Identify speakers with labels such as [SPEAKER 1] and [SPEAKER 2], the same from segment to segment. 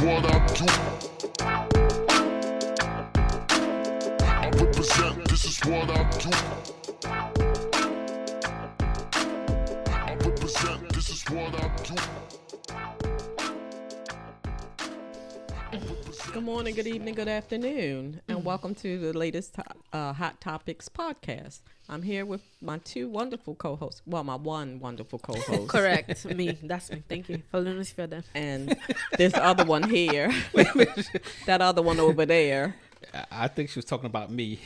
[SPEAKER 1] what I do. I represent, this is what I do. I represent, this is what I do.
[SPEAKER 2] Good morning, good evening, good afternoon, and welcome to the latest Hot Topics podcast. I'm here with my two wonderful co-hosts. Well, my one wonderful co-host.
[SPEAKER 3] Correct. Me. That's me. Thank you. Felonious Feather.
[SPEAKER 2] And this other one here. That other one over there.
[SPEAKER 4] I think she was talking about me.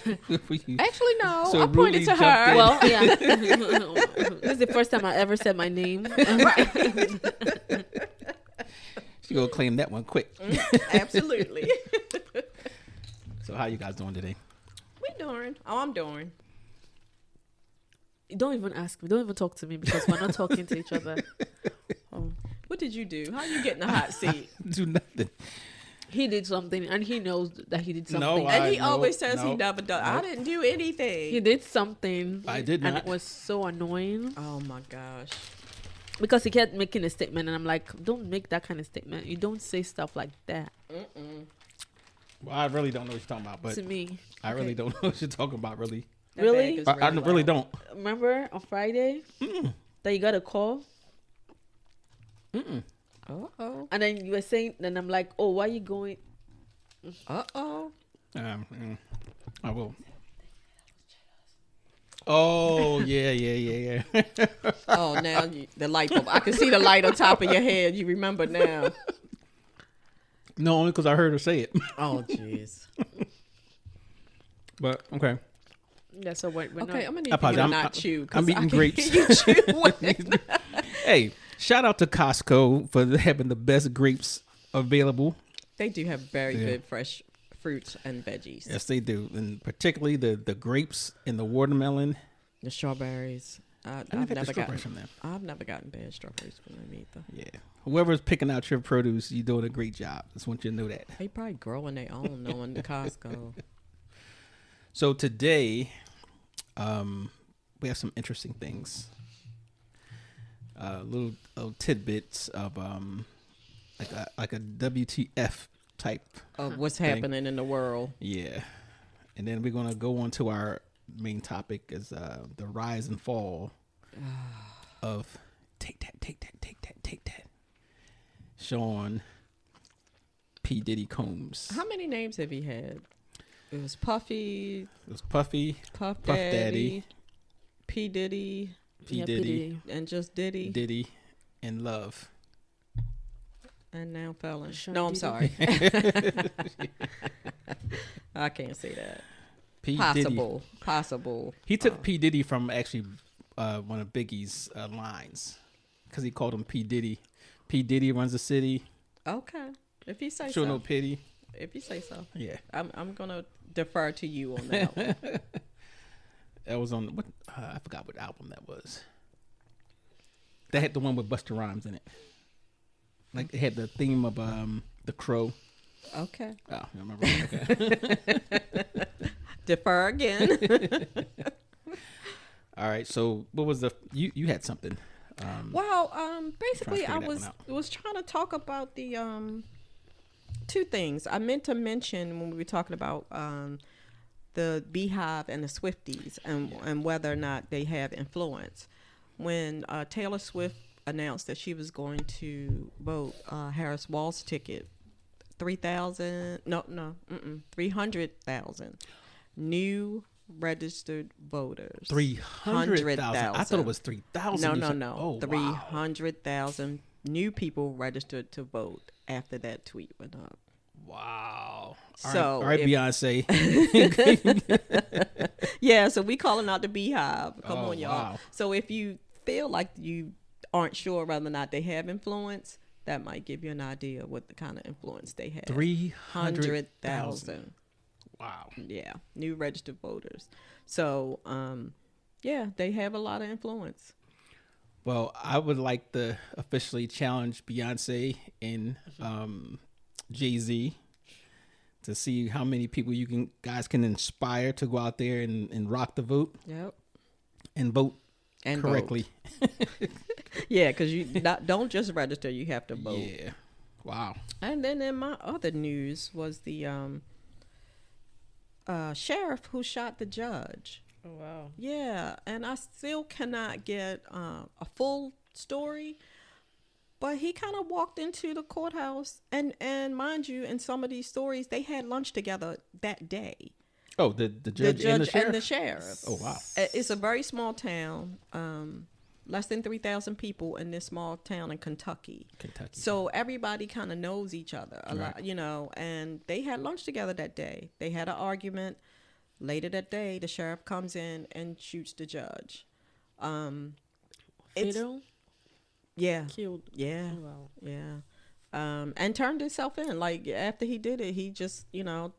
[SPEAKER 2] Actually, no.
[SPEAKER 4] So
[SPEAKER 2] I pointed to
[SPEAKER 4] jumped
[SPEAKER 2] her.
[SPEAKER 4] in.
[SPEAKER 3] Well, yeah. This is the first time I ever said my name.
[SPEAKER 4] She gonna claim that one quick.
[SPEAKER 2] Absolutely.
[SPEAKER 4] So how you guys doing today?
[SPEAKER 2] We doing. Oh, I'm doing.
[SPEAKER 3] Don't even ask me. Don't even talk to me because we're not talking to each other.
[SPEAKER 2] What did you do? How you get in the hot seat?
[SPEAKER 4] Do nothing.
[SPEAKER 3] He did something and he knows that he did something.
[SPEAKER 4] No,
[SPEAKER 2] And he
[SPEAKER 4] no,
[SPEAKER 2] always says
[SPEAKER 4] no,
[SPEAKER 2] he never does. I
[SPEAKER 4] no.
[SPEAKER 2] didn't do anything.
[SPEAKER 3] He did something.
[SPEAKER 4] I did
[SPEAKER 3] And
[SPEAKER 4] not.
[SPEAKER 3] it was so annoying
[SPEAKER 2] Oh my gosh.
[SPEAKER 3] because he kept making a statement and I'm like, don't make that kind of statement. You don't say stuff like that
[SPEAKER 4] Well, I really don't know what you're talking about, but
[SPEAKER 3] to me.
[SPEAKER 4] I really don't know what you're talking about. Really,
[SPEAKER 2] That
[SPEAKER 3] Really?
[SPEAKER 2] bag is
[SPEAKER 4] I really
[SPEAKER 2] loud.
[SPEAKER 4] don't.
[SPEAKER 3] Remember on Friday that you got a call?
[SPEAKER 2] Uh-oh.
[SPEAKER 3] And then you were saying, then I'm like, oh, why are you going?
[SPEAKER 2] Uh-oh.
[SPEAKER 4] I will. Oh yeah.
[SPEAKER 2] Oh, now the light bulb. I can see the light on top of your head. You remember now.
[SPEAKER 4] No, only because I heard her say it.
[SPEAKER 2] Oh, jeez.
[SPEAKER 4] But okay,
[SPEAKER 3] Yeah, so we're
[SPEAKER 2] Okay,
[SPEAKER 3] not.
[SPEAKER 2] I'm gonna need
[SPEAKER 4] I
[SPEAKER 2] for you to
[SPEAKER 4] apologize.
[SPEAKER 2] not chew. 'cause
[SPEAKER 4] I'm
[SPEAKER 2] I
[SPEAKER 4] eating
[SPEAKER 2] can
[SPEAKER 4] grapes.
[SPEAKER 2] hear you chewing.
[SPEAKER 4] Hey, shout out to Costco for having the best grapes available.
[SPEAKER 2] They do have very
[SPEAKER 4] Yeah.
[SPEAKER 2] good fresh fruits and veggies.
[SPEAKER 4] Yes, they do, and particularly the grapes and the watermelon.
[SPEAKER 2] The strawberries. I've
[SPEAKER 4] I've had the
[SPEAKER 2] never gotten.
[SPEAKER 4] strawberries from them.
[SPEAKER 2] I've never gotten bad strawberries from them either.
[SPEAKER 4] Yeah, whoever's picking out your produce, you're doing a great job. Just want you to know that.
[SPEAKER 2] They probably growing their own, knowing the Costco.
[SPEAKER 4] So today, we have some interesting things. Little tidbits of like a WTF type.
[SPEAKER 2] Of what's
[SPEAKER 4] Thing.
[SPEAKER 2] happening in the world.
[SPEAKER 4] Yeah, and then we're gonna go on to our main topic is the rise and fall of take that. Sean P. Diddy Combs.
[SPEAKER 2] How many names have he had? It was Puffy,
[SPEAKER 4] It was Puffy,
[SPEAKER 2] Puff
[SPEAKER 4] Puff
[SPEAKER 2] Daddy,
[SPEAKER 4] Daddy,
[SPEAKER 2] P. Diddy,
[SPEAKER 4] P.
[SPEAKER 3] Yeah,
[SPEAKER 4] Diddy,
[SPEAKER 2] and just Diddy,
[SPEAKER 4] Diddy, and Love.
[SPEAKER 2] and now Felon.
[SPEAKER 3] Sean
[SPEAKER 2] No, I'm
[SPEAKER 3] Diddy.
[SPEAKER 2] sorry. I can't say that.
[SPEAKER 4] P. Diddy.
[SPEAKER 2] Possible.
[SPEAKER 4] He took P. Diddy from actually one of Biggie's lines because he called him P. Diddy. P. Diddy runs the city.
[SPEAKER 2] Okay. If you say
[SPEAKER 4] Show
[SPEAKER 2] so.
[SPEAKER 4] no pity.
[SPEAKER 2] If you say so.
[SPEAKER 4] Yeah,
[SPEAKER 2] I'm gonna defer to you on that one.
[SPEAKER 4] that was on what I forgot what album that was. That had the one with Busta Rhymes in it. Like it had the theme of the Crow.
[SPEAKER 2] Okay.
[SPEAKER 4] Oh, you remember? Okay.
[SPEAKER 2] Defer again.
[SPEAKER 4] All right. So what was you had something?
[SPEAKER 2] Well, basically, I
[SPEAKER 4] figure that one
[SPEAKER 2] was trying to talk about the two things. I meant to mention when we were talking about the Beehive and the Swifties and whether or not they have influence. When Taylor Swift announced that she was going to vote Harris Wall's ticket, 300,000 new registered voters.
[SPEAKER 4] 300,000. I thought it was 3,000.
[SPEAKER 2] No.
[SPEAKER 4] Oh,
[SPEAKER 2] 300,000 new people registered to vote after that tweet went up.
[SPEAKER 4] Wow.
[SPEAKER 2] So
[SPEAKER 4] all right,
[SPEAKER 2] if-
[SPEAKER 4] Beyonce.
[SPEAKER 2] Yeah, so we calling out the Beehive. Come
[SPEAKER 4] Oh,
[SPEAKER 2] on, y'all.
[SPEAKER 4] wow.
[SPEAKER 2] So if you feel like you aren't sure whether or not they have influence, that might give you an idea of what the kind of influence they have.
[SPEAKER 4] 300,000. Wow.
[SPEAKER 2] Yeah, new registered voters. So, yeah, they have a lot of influence.
[SPEAKER 4] Well, I would like to officially challenge Beyonce and Jay-Z to see how many people guys can inspire to go out there and rock the vote.
[SPEAKER 2] Yep.
[SPEAKER 4] And vote
[SPEAKER 2] And
[SPEAKER 4] correctly.
[SPEAKER 2] Yeah, because you don't just register; you have to vote.
[SPEAKER 4] Yeah. Wow.
[SPEAKER 2] And then in my other news was the sheriff who shot the judge.
[SPEAKER 3] Oh, wow.
[SPEAKER 2] Yeah, and I still cannot get a full story, but he kind of walked into the courthouse, and mind you, in some of these stories, they had lunch together that day.
[SPEAKER 4] Oh, the judge, and the sheriff?
[SPEAKER 2] and the sheriff.
[SPEAKER 4] Oh, wow.
[SPEAKER 2] It's a very small town, less than 3,000 people in this small town in Kentucky. So everybody kind of knows each other a lot, you know, and they had lunch together that day. They had an argument. Later that day, the sheriff comes in and shoots the judge.
[SPEAKER 3] Fatal?
[SPEAKER 2] Yeah.
[SPEAKER 3] Killed.
[SPEAKER 2] Yeah.
[SPEAKER 3] Oh, wow.
[SPEAKER 2] Yeah. And turned himself in. Like, after he did it, he just, you know,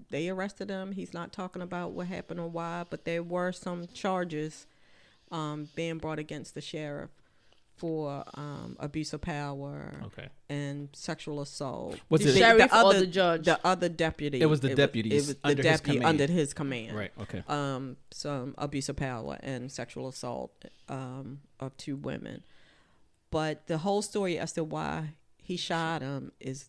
[SPEAKER 2] they arrested him. He's not talking about what happened or why, but there were some charges being brought against the sheriff for abuse of power and sexual assault.
[SPEAKER 3] Was it the sheriff or the judge?
[SPEAKER 2] The other deputy.
[SPEAKER 4] It was the deputy.
[SPEAKER 2] It was the deputy under his command.
[SPEAKER 4] Right. Okay.
[SPEAKER 2] Some abuse of power and sexual assault of 2 women. But the whole story as to why he shot him is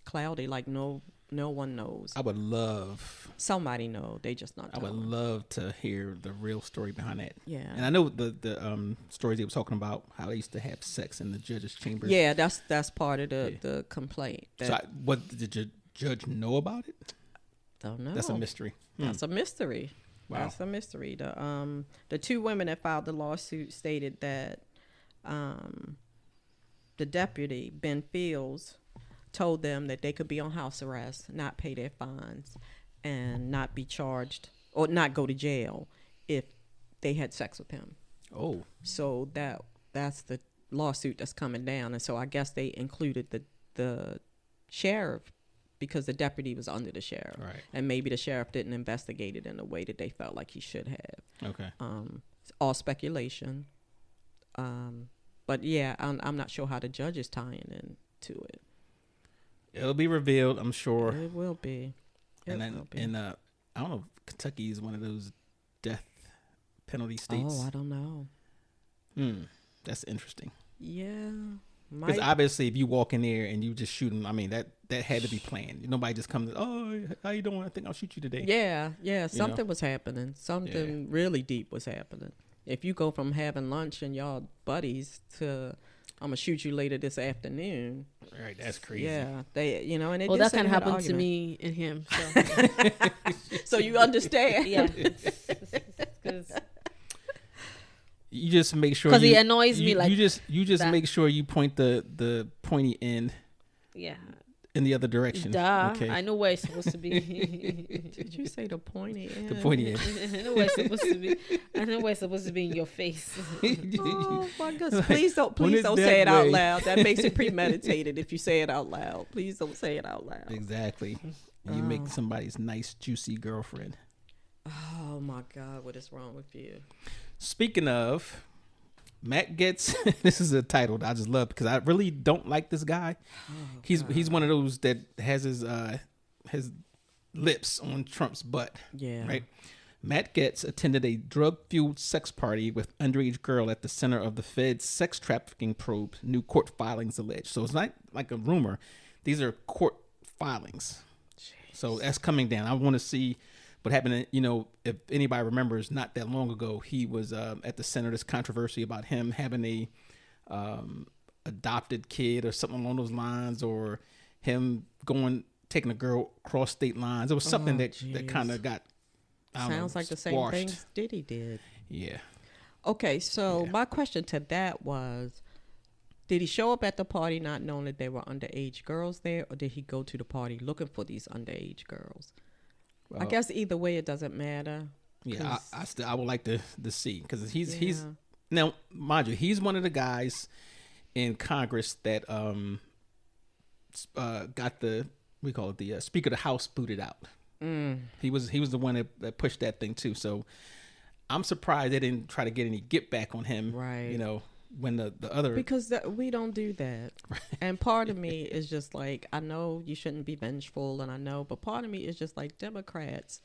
[SPEAKER 2] cloudy. Like no one knows.
[SPEAKER 4] I would love
[SPEAKER 2] somebody know. They just not.
[SPEAKER 4] I would love to hear the real story behind that.
[SPEAKER 2] Yeah.
[SPEAKER 4] And I know the stories they were talking about how they used to have sex in the judge's chambers.
[SPEAKER 2] Yeah, that's part of the complaint.
[SPEAKER 4] So what did the judge know about it?
[SPEAKER 2] Don't know.
[SPEAKER 4] That's a mystery.
[SPEAKER 2] That's a mystery.
[SPEAKER 4] Wow.
[SPEAKER 2] That's a mystery. The 2 women that filed the lawsuit stated that the deputy, Ben Fields, told them that they could be on house arrest, not pay their fines, and not be charged or not go to jail if they had sex with him.
[SPEAKER 4] Oh.
[SPEAKER 2] So that's the lawsuit that's coming down. And so I guess they included the sheriff because the deputy was under the sheriff.
[SPEAKER 4] Right.
[SPEAKER 2] And maybe the sheriff didn't investigate it in the way that they felt like he should have.
[SPEAKER 4] Okay.
[SPEAKER 2] It's all speculation. But yeah, I'm not sure how the judge is tying into it.
[SPEAKER 4] It'll be revealed, I'm sure.
[SPEAKER 2] It will be.
[SPEAKER 4] I don't know if Kentucky is one of those death penalty states.
[SPEAKER 2] Oh, I don't know.
[SPEAKER 4] That's interesting.
[SPEAKER 2] Yeah.
[SPEAKER 4] Because obviously, if you walk in there and you just shoot them, I mean, that had to be planned. Nobody just comes, oh, how you doing? I think I'll shoot you today.
[SPEAKER 2] Yeah. Something was happening. Something really deep was happening. If you go from having lunch and y'all buddies to I'm gonna shoot you later this afternoon.
[SPEAKER 4] Right, that's crazy.
[SPEAKER 2] Yeah, they, you know, and it
[SPEAKER 3] that kind of happened to me and him. So,
[SPEAKER 2] so you understand?
[SPEAKER 3] Yeah.
[SPEAKER 4] You just make sure
[SPEAKER 3] because he annoys me. Like
[SPEAKER 4] you just make sure you point the pointy end.
[SPEAKER 3] Yeah.
[SPEAKER 4] In the other direction.
[SPEAKER 3] Duh.
[SPEAKER 4] Okay.
[SPEAKER 3] I know where it's supposed to be.
[SPEAKER 2] Did you say the pointy end?
[SPEAKER 4] The pointy end.
[SPEAKER 3] I know where it's supposed to be. I know where it's supposed to be in your face.
[SPEAKER 2] Oh my goodness! Please don't say it out loud. That makes it premeditated if you say it out loud. Please don't say it out loud.
[SPEAKER 4] Exactly. You make somebody's nice juicy girlfriend.
[SPEAKER 2] Oh my God! What is wrong with you?
[SPEAKER 4] Speaking of, Matt Getz, this is a title that I just love because I really don't like this guy. Oh, he's one of those that has his lips on Trump's butt.
[SPEAKER 2] Yeah.
[SPEAKER 4] Right. Matt Getz attended a drug-fueled sex party with underage girl at the center of the Fed's sex trafficking probe, new court filings allege. So it's not like a rumor. These are court filings. Jeez. So that's coming down. I want to see what happened. You know, if anybody remembers, not that long ago, he was at the center of this controversy about him having a adopted kid or something along those lines, or him taking a girl across state lines. It was something that kind of got
[SPEAKER 2] sounds like the same things Diddy did.
[SPEAKER 4] Yeah.
[SPEAKER 2] Okay, so my question to that was, did he show up at the party not knowing that there were underage girls there, or did he go to the party looking for these underage girls? Well, I guess either way, it doesn't matter.
[SPEAKER 4] Yeah, I would like to see, because he's now, mind you, he's one of the guys in Congress that got the Speaker of the House booted out. He was the one that pushed that thing too. So I'm surprised they didn't try to get any get back on him. Right. You know, when the other, because
[SPEAKER 2] we don't do that. Right. And part of me is just like, I know you shouldn't be vengeful, and I know, but part of me is just like, Democrats,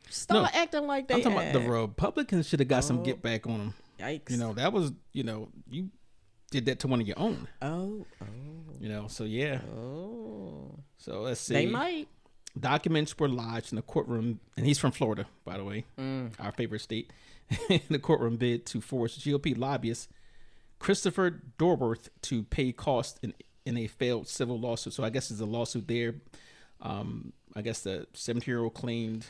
[SPEAKER 2] start acting like they.
[SPEAKER 4] I'm talking about the Republicans should have got some get back on them.
[SPEAKER 2] Yikes.
[SPEAKER 4] You know, that was, you know, you did that to one of your own.
[SPEAKER 2] Oh.
[SPEAKER 4] You know, so yeah.
[SPEAKER 2] Oh.
[SPEAKER 4] So let's see.
[SPEAKER 2] They might.
[SPEAKER 4] Documents were lodged in the courtroom, and he's from Florida, by the way, our favorite state. In the courtroom bid to force GOP lobbyist Christopher Dorworth to pay costs in a failed civil lawsuit. So I guess it's a lawsuit there. I guess the 70-year-old claimed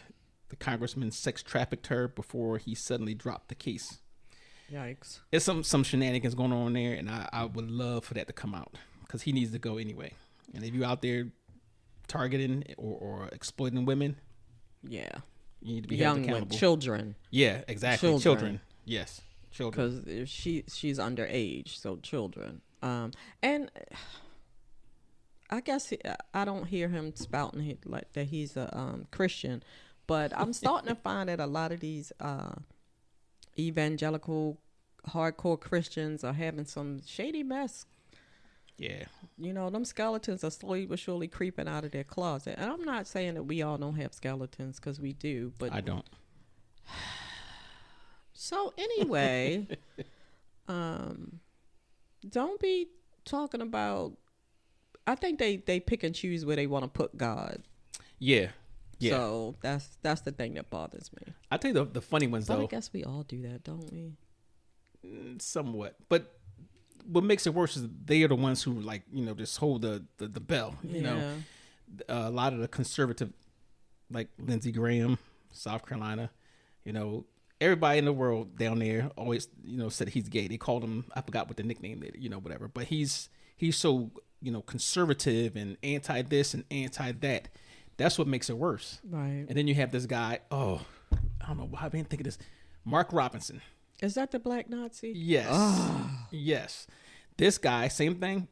[SPEAKER 4] the congressman sex trafficked her before he suddenly dropped the case.
[SPEAKER 2] Yikes.
[SPEAKER 4] There's some shenanigans going on there, and I would love for that to come out because he needs to go anyway. And if you're out there targeting or exploiting women,
[SPEAKER 2] Yeah.
[SPEAKER 4] you need to be held
[SPEAKER 2] Young women,
[SPEAKER 4] accountable.
[SPEAKER 2] children.
[SPEAKER 4] Yeah, exactly. Children. Yes, children.
[SPEAKER 2] Because she's underage, so children. And I guess I don't hear him spouting like that he's a Christian, but I'm starting to find that a lot of these evangelical hardcore Christians are having some shady mess.
[SPEAKER 4] Yeah.
[SPEAKER 2] You know, them skeletons are slowly but surely creeping out of their closet. And I'm not saying that we all don't have skeletons, because we do, but
[SPEAKER 4] I don't.
[SPEAKER 2] So anyway, don't be talking about. I think they pick and choose where they want to put God.
[SPEAKER 4] Yeah. Yeah.
[SPEAKER 2] So that's the thing that bothers me.
[SPEAKER 4] I tell you the funny ones
[SPEAKER 2] But
[SPEAKER 4] though.
[SPEAKER 2] I guess we all do that, don't we?
[SPEAKER 4] Somewhat, but what makes it worse is they are the ones who just hold the bell. You know, a lot of the conservative, like Lindsey Graham, South Carolina, everybody in the world down there always said he's gay. They called him, I forgot what the nickname is, whatever. But he's so conservative and anti this and anti that. That's what makes it worse.
[SPEAKER 2] Right.
[SPEAKER 4] And then you have this guy. Oh, I don't know why I didn't think of this. Mark Robinson.
[SPEAKER 2] Is that the black Nazi?
[SPEAKER 4] Yes. Yes. This guy, same thing.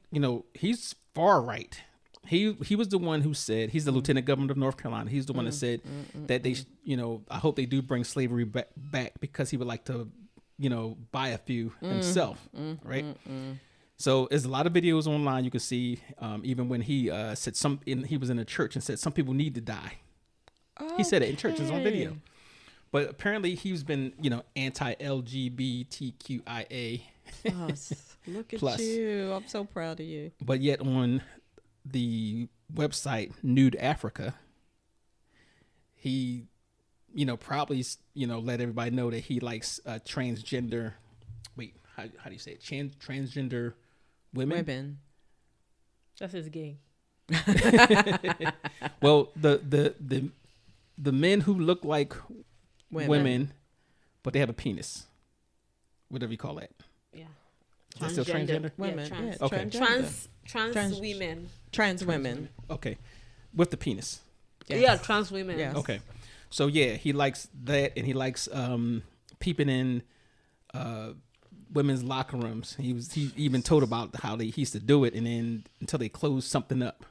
[SPEAKER 4] He's far right. He was the one who said, he's the lieutenant governor of North Carolina. He's the one that said that they, I hope they do bring slavery back because he would like to, buy a few himself. Right. So there's a lot of videos online you can see, even when he said he was in a church and said some people need to die. Okay. He said it in churches on video. But apparently he's been, anti-LGBTQIA.
[SPEAKER 2] Look at
[SPEAKER 4] Plus.
[SPEAKER 2] you. I'm so proud of you.
[SPEAKER 4] But yet on the website Nude Africa, he, probably, let everybody know that he likes transgender. Wait, how do you say it? Transgender women.
[SPEAKER 3] That's his gay.
[SPEAKER 4] Well, the men who look like women, but they have a penis. Whatever you call that.
[SPEAKER 3] Yeah.
[SPEAKER 4] Is that still transgender?
[SPEAKER 2] Women.
[SPEAKER 3] Yeah, trans.
[SPEAKER 2] Yeah,
[SPEAKER 4] Okay.
[SPEAKER 3] Trans women.
[SPEAKER 2] Trans women.
[SPEAKER 4] Okay. With the penis.
[SPEAKER 2] Yes.
[SPEAKER 3] Yeah, trans women.
[SPEAKER 2] Yes.
[SPEAKER 4] Okay. So yeah, he likes that, and he likes peeping in women's locker rooms. He even told about how he used to do it, and then until they closed something up.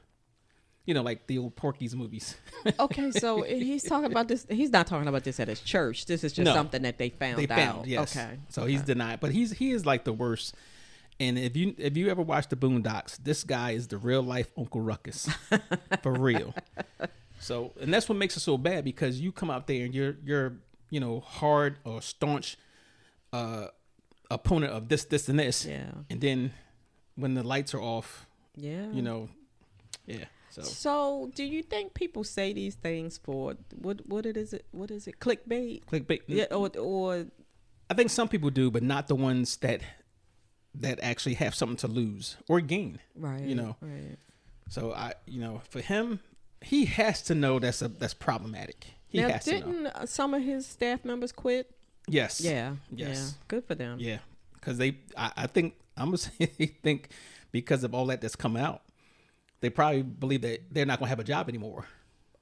[SPEAKER 4] Like the old Porky's movies.
[SPEAKER 2] Okay, so he's talking about this. He's not talking about this at his church. This is just something that they found out.
[SPEAKER 4] Yes.
[SPEAKER 2] Okay.
[SPEAKER 4] So he's denied, but he is like the worst. And if you ever watch the Boondocks, this guy is the real life Uncle Ruckus, for real. So, and that's what makes it so bad, because you come out there and you're hard or staunch opponent of this and this. Yeah. And then when the lights are off, yeah. Yeah.
[SPEAKER 2] So, do you think people say these things for what is it? What is it? Clickbait?
[SPEAKER 4] Clickbait.
[SPEAKER 2] Yeah, or
[SPEAKER 4] I think some people do, but not the ones that actually have something to lose or gain.
[SPEAKER 2] Right. Right.
[SPEAKER 4] So for him, he has to know that's problematic. He has to know.
[SPEAKER 2] Didn't some of his staff members quit?
[SPEAKER 4] Yes.
[SPEAKER 2] Yeah.
[SPEAKER 4] Yes.
[SPEAKER 2] Yeah. Good for them.
[SPEAKER 4] Yeah, because I think I'm gonna say they think because of all that's come out, they probably believe that they're not gonna have a job anymore.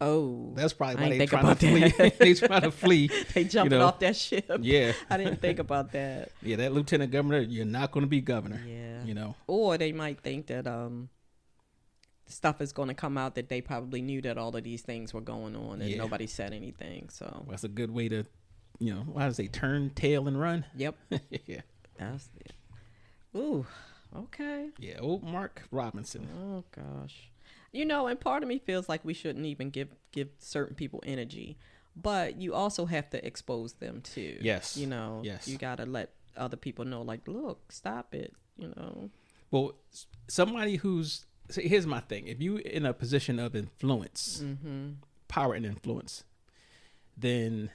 [SPEAKER 2] Oh,
[SPEAKER 4] that's probably why
[SPEAKER 2] they
[SPEAKER 4] trying to flee. They trying to flee.
[SPEAKER 2] They jumping off that ship.
[SPEAKER 4] Yeah,
[SPEAKER 2] I didn't think about that.
[SPEAKER 4] Yeah, that lieutenant governor, you're not going to be governor.
[SPEAKER 2] Yeah, or they might think that stuff is going to come out that they probably knew that all of these things were going on and nobody said anything. So
[SPEAKER 4] that's a good way to, how do they turn tail and run?
[SPEAKER 2] Yep.
[SPEAKER 4] Yeah,
[SPEAKER 2] that's it. Ooh, okay.
[SPEAKER 4] Yeah, old Mark Robinson.
[SPEAKER 2] Oh gosh. And part of me feels like we shouldn't even give certain people energy, but you also have to expose them too.
[SPEAKER 4] Yes.
[SPEAKER 2] Yes. You got to let other people know, like, look, stop it. you know.
[SPEAKER 4] Well, somebody who's see, here's my thing: if you in a position of influence, power and influence, then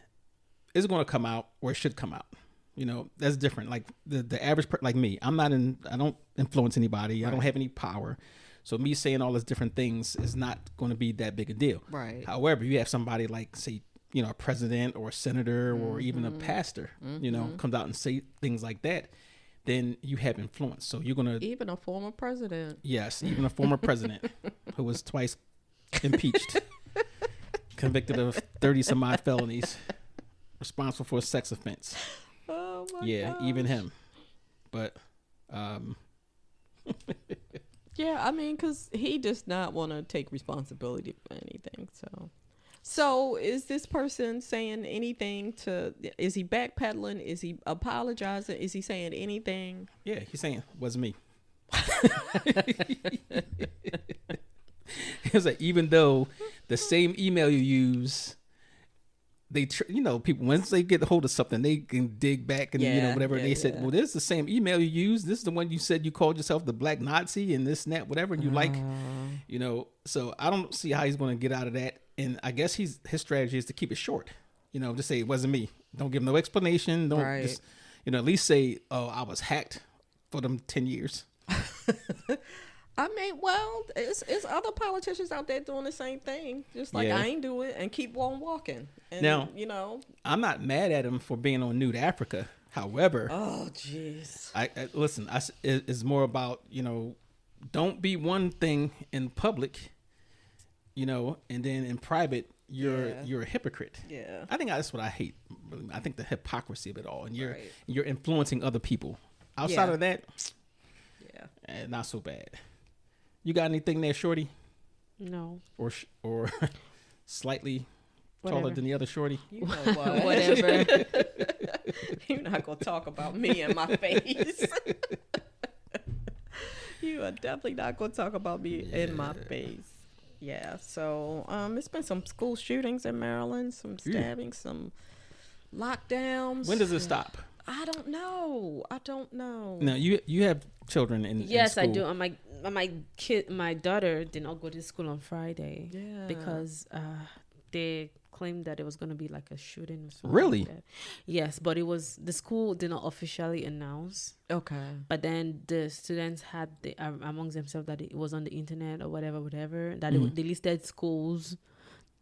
[SPEAKER 4] it's going to come out or it should come out. You know, that's different. Like the average like me, I don't influence anybody. I don't have any power. So me saying all these different things is not going to be that big a deal.
[SPEAKER 2] Right.
[SPEAKER 4] However, you have somebody like, say, you know, a president or a senator or even a pastor, you know, comes out and say things like that, then you have influence. So you're going to...
[SPEAKER 2] Even a former president.
[SPEAKER 4] Yes, even a former president who was twice impeached, convicted of 30-some-odd felonies, responsible for a sex offense.
[SPEAKER 2] Oh, my
[SPEAKER 4] Yeah,
[SPEAKER 2] gosh.
[SPEAKER 4] even him. But...
[SPEAKER 2] Yeah, I mean, because he does not want to take responsibility for anything. So is this person saying anything to? Is he backpedaling? Is he apologizing? Is he saying anything?
[SPEAKER 4] Yeah, he's saying, wasn't me. It was like, even though the same email you use, they, you know, people, once they get a hold of something, they can dig back and, you know, whatever. They said, well, this is the same email you use. This is the one you said you called yourself the Black Nazi and this and that, whatever. And you like, you know, so I don't see how he's going to get out of that. And I guess his strategy is to keep it short. You know, just say it wasn't me. Don't give no explanation. Don't just, you know, at least say, oh, I was hacked for them 10 years.
[SPEAKER 2] I mean, well, it's other politicians out there doing the same thing. Just like,
[SPEAKER 4] Yeah.
[SPEAKER 2] I ain't do it and keep on walking. And,
[SPEAKER 4] Now,
[SPEAKER 2] you know.
[SPEAKER 4] I'm not mad at him for being on Nude Africa. However,
[SPEAKER 2] Oh, jeez.
[SPEAKER 4] I listen, it's more about, you know, don't be one thing in public, you know, and then in private, you're a hypocrite.
[SPEAKER 2] Yeah.
[SPEAKER 4] I think that's what I hate. I think the hypocrisy of it all. And you're
[SPEAKER 2] Right.
[SPEAKER 4] you're influencing other people. Outside
[SPEAKER 2] Yeah.
[SPEAKER 4] of that, not so bad. You got anything there, Shorty?
[SPEAKER 3] No.
[SPEAKER 4] Or slightly taller
[SPEAKER 3] Whatever.
[SPEAKER 4] than the other Shorty?
[SPEAKER 2] You know what?
[SPEAKER 3] Whatever.
[SPEAKER 2] You're not going to talk about me in my face. You are definitely not going to talk about me in my face. Yeah, so it's been some school shootings in Maryland, some stabbings, some lockdowns.
[SPEAKER 4] When does it stop?
[SPEAKER 2] I don't know.
[SPEAKER 4] No, you have children in
[SPEAKER 3] Yes,
[SPEAKER 4] in
[SPEAKER 3] I
[SPEAKER 4] school.
[SPEAKER 3] do. And my daughter did not go to school on Friday.
[SPEAKER 2] Yeah.
[SPEAKER 3] Because they claimed that it was going to be like a shooting or something.
[SPEAKER 4] Really?
[SPEAKER 3] Like that. Yes, but the school did not officially announce.
[SPEAKER 2] Okay.
[SPEAKER 3] But then the students had amongst themselves that it was on the internet or whatever. That they listed schools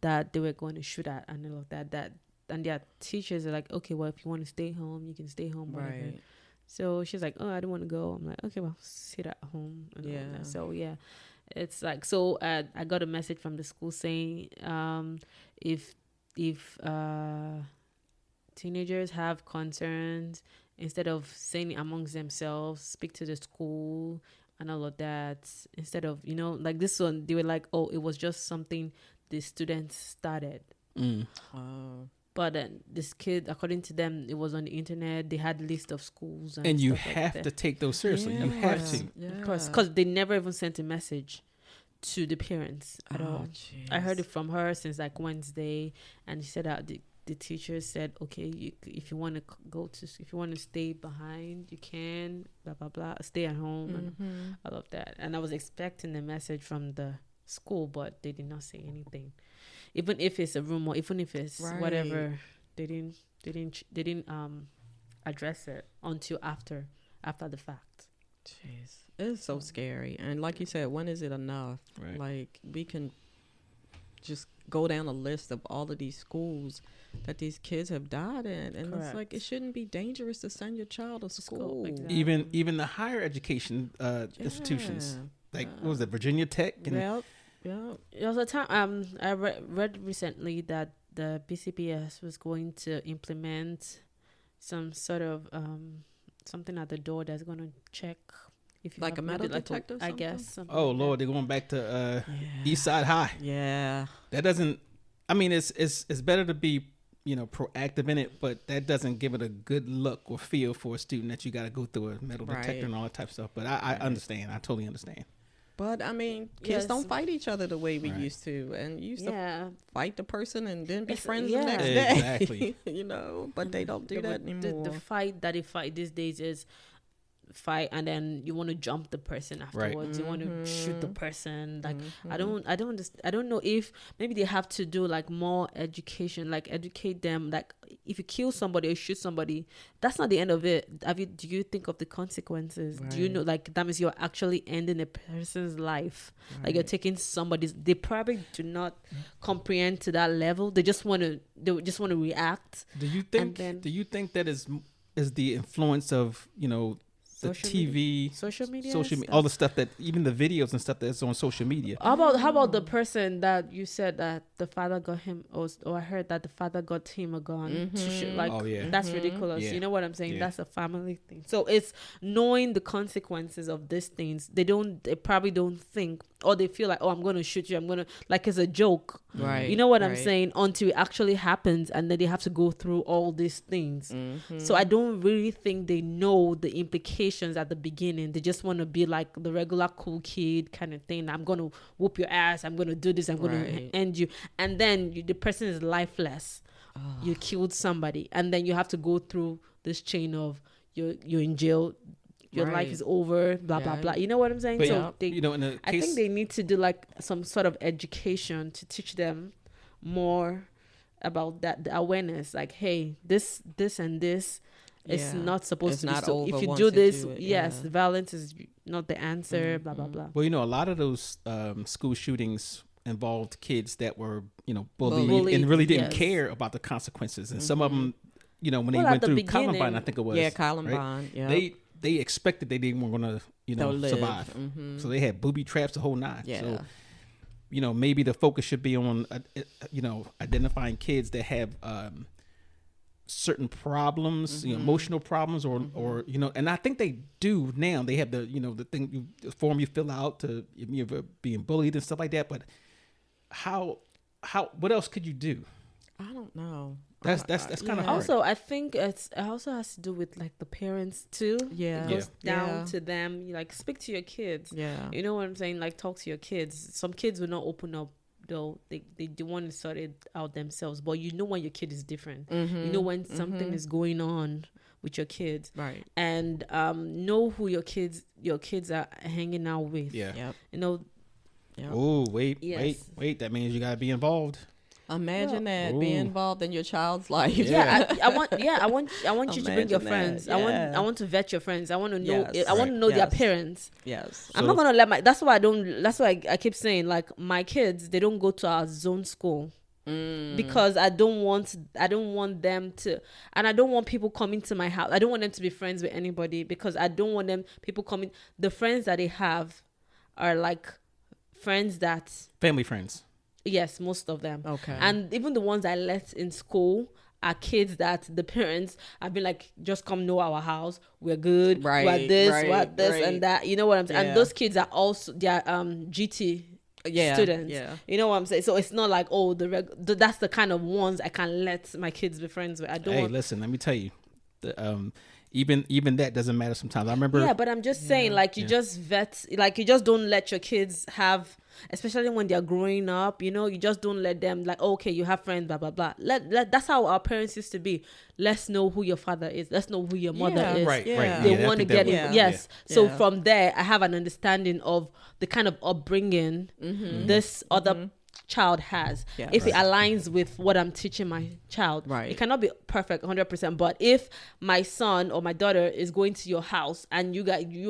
[SPEAKER 3] that they were going to shoot at and all of that. And their teachers are like, okay, well, if you want to stay home, you can stay home. Whatever.
[SPEAKER 2] Right.
[SPEAKER 3] So she's like, oh, I don't want to go. I'm like, okay, well, sit at home. And all
[SPEAKER 2] Yeah.
[SPEAKER 3] that. So yeah, it's like, so I got a message from the school saying, if teenagers have concerns, instead of saying it amongst themselves, speak to the school and all of that. Instead of, you know, like this one, they were like, oh, it was just something the students started.
[SPEAKER 2] Oh.
[SPEAKER 3] But this kid, according to them, it was on the internet. They had a list of schools.
[SPEAKER 4] And you
[SPEAKER 3] stuff like
[SPEAKER 4] have
[SPEAKER 3] that.
[SPEAKER 4] to take those seriously. You have to.
[SPEAKER 2] Yeah.
[SPEAKER 3] Of course, because they never even sent a message to the parents at all. I heard it from her since like Wednesday, and she said that the teacher said, okay, if you want to if you want to stay behind, you can, blah blah blah, stay at home and all of that. And I was expecting a message from the school, but they did not say anything. Even if it's a rumor, even if it's whatever, they didn't address it until after the fact.
[SPEAKER 2] Jeez, it's so scary. And like you said, when is it enough?
[SPEAKER 4] Right.
[SPEAKER 2] Like, we can just go down a list of all of these schools that these kids have died in, and it's like, it shouldn't be dangerous to send your child to school.
[SPEAKER 3] Exactly.
[SPEAKER 4] Even the higher education institutions, like what was it, Virginia Tech? And
[SPEAKER 2] Yep.
[SPEAKER 3] There was a time I read recently that the BCPS was going to implement some sort of something at the door that's going to check if you
[SPEAKER 2] Like
[SPEAKER 3] have
[SPEAKER 2] a metal
[SPEAKER 3] maybe
[SPEAKER 2] detector or
[SPEAKER 3] I
[SPEAKER 2] something?
[SPEAKER 3] guess. Something
[SPEAKER 4] oh
[SPEAKER 3] like
[SPEAKER 4] Lord, they're going back to East Side High.
[SPEAKER 2] Yeah.
[SPEAKER 4] That doesn't. I mean, it's better to be, you know, proactive in it, but that doesn't give it a good look or feel for a student that you got to go through a metal detector and all that type of stuff. But I understand. I totally understand.
[SPEAKER 2] But I mean, kids
[SPEAKER 3] Yes.
[SPEAKER 2] don't fight each other the way we used to, and you used to fight the person and then be
[SPEAKER 3] It's-
[SPEAKER 2] friends
[SPEAKER 3] yeah.
[SPEAKER 2] the next day.
[SPEAKER 4] Exactly.
[SPEAKER 2] You know, but they don't do that
[SPEAKER 3] The
[SPEAKER 2] anymore.
[SPEAKER 3] fight that they fight these days is fight and then you want to jump the person afterwards. You want to shoot the person. Like I don't know if maybe they have to do like more education, like educate them. Like if you kill somebody or shoot somebody, that's not the end of it. Do you think of the consequences? Do you know, like that means you're actually ending a person's life? Like you're taking somebody's. They probably do not comprehend to that level. They just want to react.
[SPEAKER 4] Do you think that is the influence of, you know, the TV,
[SPEAKER 3] social media,
[SPEAKER 4] all the stuff that, even the videos and stuff that's on social media?
[SPEAKER 3] How about the person that you said that the father got him, or I heard that the father got him a gun to shoot? Like, that's ridiculous.
[SPEAKER 4] Yeah.
[SPEAKER 3] You know what I'm saying?
[SPEAKER 4] Yeah.
[SPEAKER 3] That's a family thing. So it's knowing the consequences of these things. They probably don't think, or they feel like, oh, I'm going to shoot you. I'm going to, like, it's a joke.
[SPEAKER 2] Right.
[SPEAKER 3] You know what I'm saying? Until it actually happens, and then they have to go through all these things. So I don't really think they know the implications at the beginning. They just want to be like the regular cool kid kind of thing. I'm going to whoop your ass. I'm going to do this. I'm going to end you. And then the person is lifeless. You killed somebody. And then you have to go through this chain of you're in jail. Your life is over, blah, blah, blah. You know what I'm saying?
[SPEAKER 4] But,
[SPEAKER 3] so
[SPEAKER 4] you know, in the
[SPEAKER 3] I think they need to do like some sort of education to teach them more about that, the awareness. Like, hey, this and this is not supposed to be. So if you do this, violence is not the answer, blah, blah, blah.
[SPEAKER 4] Well, you know, a lot of those school shootings involved kids that were, you know, bullied and really didn't care about the consequences. And some of them, you know, when they went through Columbine, I think it was.
[SPEAKER 2] Yeah, Columbine.
[SPEAKER 4] Right?
[SPEAKER 2] Yeah.
[SPEAKER 4] They expected they didn't want to, you know, survive. So they had booby traps, the whole nine.
[SPEAKER 2] Yeah.
[SPEAKER 4] So, you know, maybe the focus should be on, you know, identifying kids that have certain problems, you know, emotional problems, or you know, and I think they do now. They have the, you know, the form you fill out to, you're being bullied and stuff like that. But what else could you do?
[SPEAKER 2] I don't know.
[SPEAKER 4] That's kind of hard.
[SPEAKER 3] Also, I think it also has to do with like the parents too.
[SPEAKER 2] Yeah.
[SPEAKER 3] It goes down to them. You like speak to your kids.
[SPEAKER 2] Yeah.
[SPEAKER 3] You know what I'm saying? Like talk to your kids. Some kids will not open up though. They do want to sort it out themselves. But you know when your kid is different. You know when something is going on with your kids.
[SPEAKER 2] Right.
[SPEAKER 3] And know who your kids are hanging out with.
[SPEAKER 4] Yeah.
[SPEAKER 2] Yep.
[SPEAKER 3] You know.
[SPEAKER 2] Yep.
[SPEAKER 4] Oh, wait. That means you gotta be involved.
[SPEAKER 2] Imagine that being involved in your child's life.
[SPEAKER 3] Yeah, I want you to bring your friends.
[SPEAKER 2] That.
[SPEAKER 3] I want to vet your friends. I want to know.
[SPEAKER 2] Yes.
[SPEAKER 3] I want to know their
[SPEAKER 2] Yes.
[SPEAKER 3] parents.
[SPEAKER 2] Yes.
[SPEAKER 3] I'm not gonna let That's why I keep saying, like, my kids, they don't go to our zone school because I don't want them to, and I don't want people coming to my house. I don't want them to be friends with anybody because I don't want people coming. The friends that they have are like friends that
[SPEAKER 4] Family friends.
[SPEAKER 3] Yes, most of them.
[SPEAKER 2] Okay.
[SPEAKER 3] And even the ones I let in school are kids that the parents have been like, just come know our house. We're good.
[SPEAKER 2] Right,
[SPEAKER 3] We're this,
[SPEAKER 2] right,
[SPEAKER 3] we're this,
[SPEAKER 2] right.
[SPEAKER 3] and that. You know what I'm saying?
[SPEAKER 2] Yeah.
[SPEAKER 3] And those kids are also, they're GT students.
[SPEAKER 2] Yeah.
[SPEAKER 3] You know what I'm saying? So it's not like, oh, that's the kind of ones I can let my kids be friends with. I don't want.
[SPEAKER 4] Listen, let me tell you. Even that doesn't matter sometimes. I remember.
[SPEAKER 3] Yeah, but I'm just saying, like, you just vet, like, you just don't let your kids have, especially when they're growing up, you know, you just don't let them, like, oh, okay, you have friends, blah, blah, blah. That's how our parents used to be. Let's know who your father is. Let's know who your mother is.
[SPEAKER 4] Right.
[SPEAKER 3] They want to get in. Yes.
[SPEAKER 2] Yeah.
[SPEAKER 3] So
[SPEAKER 2] Yeah.
[SPEAKER 3] from there, I have an understanding of the kind of upbringing this other child has.
[SPEAKER 2] Yeah.
[SPEAKER 3] If it aligns with what I'm teaching my child,
[SPEAKER 2] Right.
[SPEAKER 3] it cannot be perfect 100%. But if my son or my daughter is going to your house and you